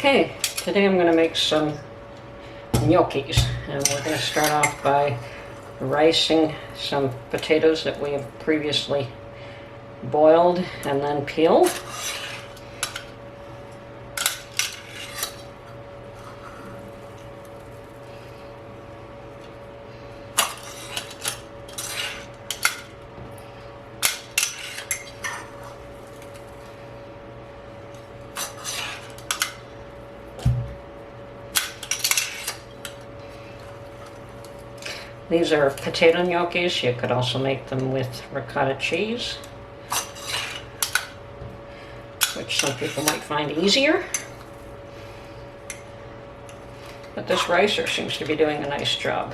Okay, today I'm going to make some gnocchis, and we're going to start off by ricing some potatoes that we have previously boiled and then peeled. These are potato gnocchis. You could also make them with ricotta cheese, which some people might find easier. But this ricer seems to be doing a nice job.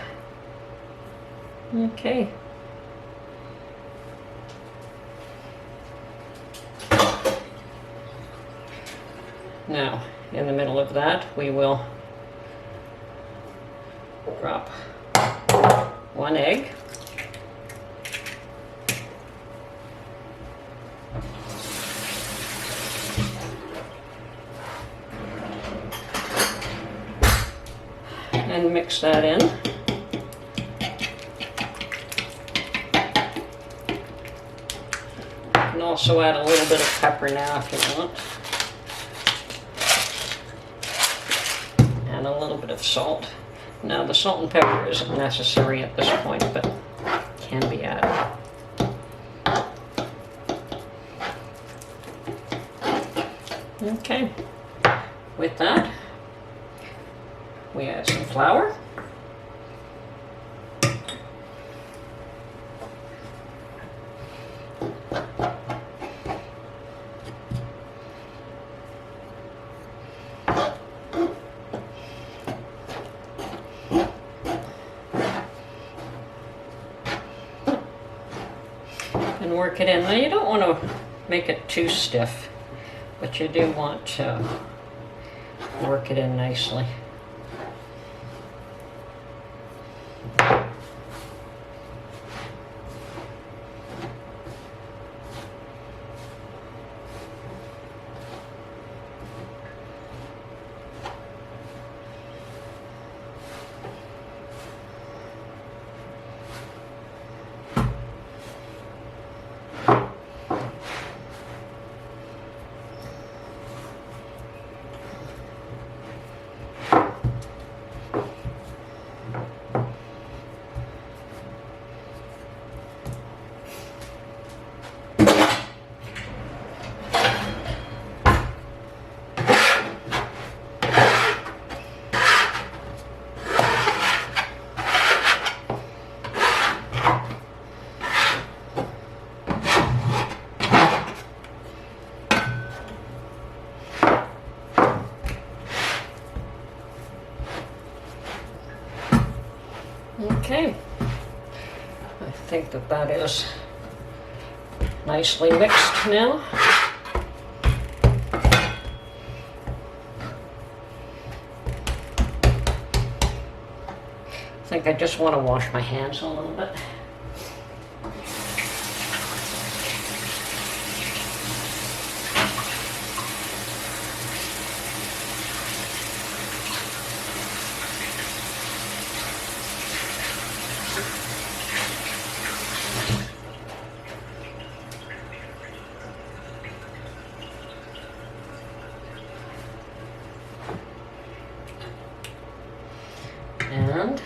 Okay. Now, in the middle of that, we will drop 1 egg, and mix that in. You can also add a little bit of pepper now if you want, and a little bit of salt. Now, the salt and pepper isn't necessary at this point, but can be added. Okay, with that, we add some flour. And work it in. Now, you don't want to make it too stiff, but you do want to work it in nicely. Okay, I think that is nicely mixed now. I think I just want to wash my hands a little bit. And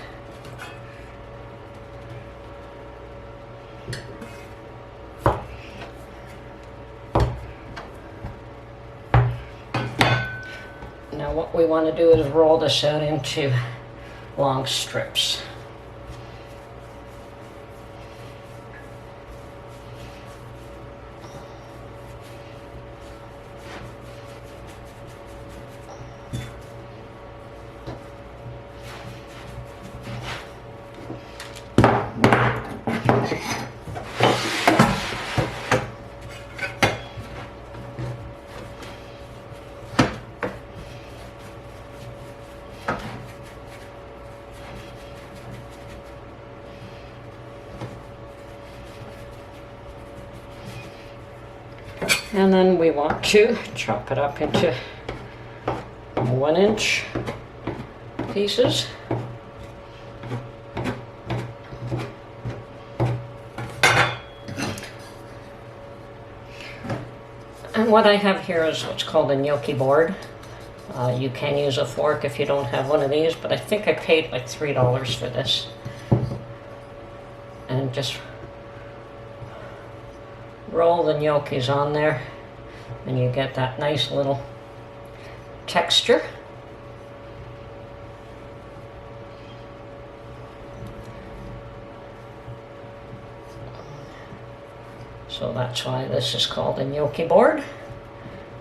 now what we want to do is roll this out into long strips. And then we want to chop it up into some 1-inch pieces. And what I have here is what's called a gnocchi board. You can use a fork if you don't have one of these, but I think I paid like $3 for this. And just roll the gnocchis on there, and you get that nice little texture. So that's why this is called a gnocchi board.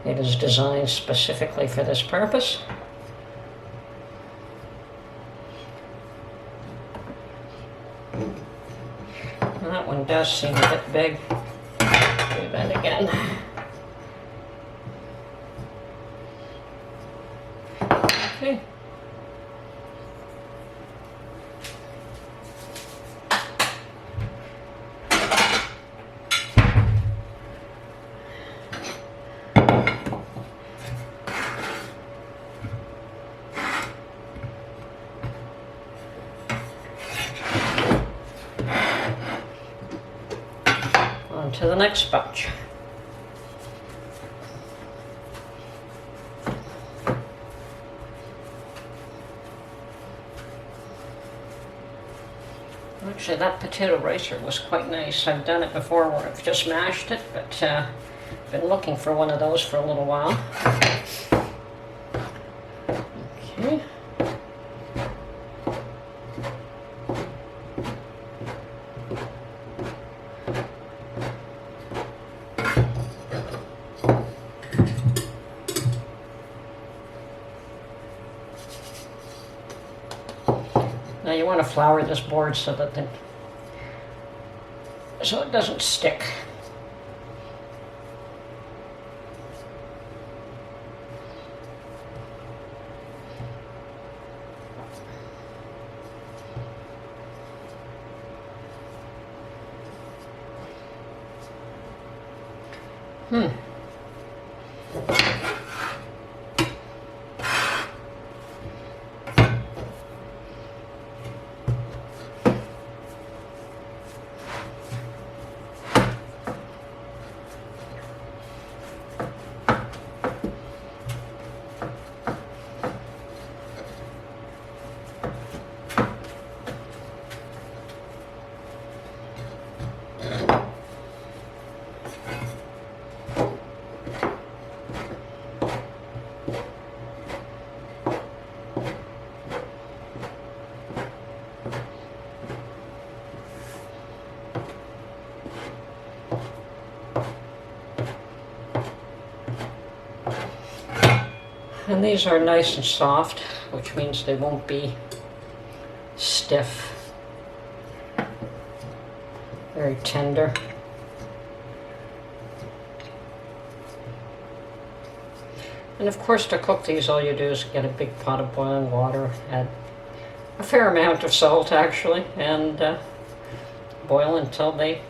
It is designed specifically for this purpose. That one does seem a bit big. Do that again. Okay. On to the next batch. Actually, that potato ricer was quite nice. I've done it before where I've just mashed it, but been looking for one of those for a little while. Okay. Now you want to flour this board so that it doesn't stick. And these are nice and soft, which means they won't be stiff. Very tender. And of course, to cook these, all you do is get a big pot of boiling water, add a fair amount of salt actually, and boil until they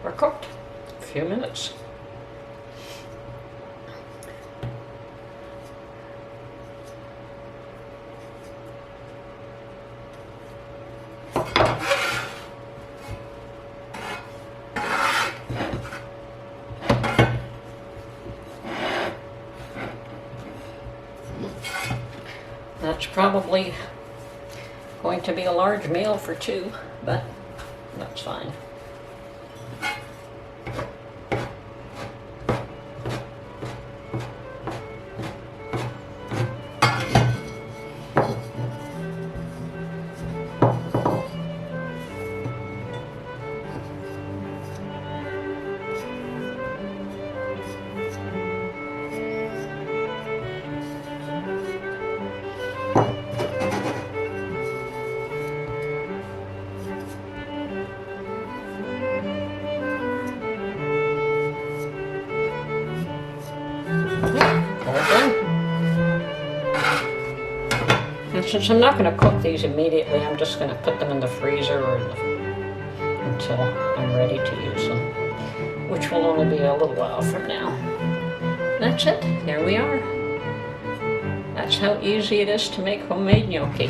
are cooked. A few minutes. That's probably going to be a large meal for two, but that's fine. Since I'm not going to cook these immediately, I'm just going to put them in the freezer or until I'm ready to use them, which will only be a little while from now. That's it. Here we are. that's how easy it is to make homemade gnocchi.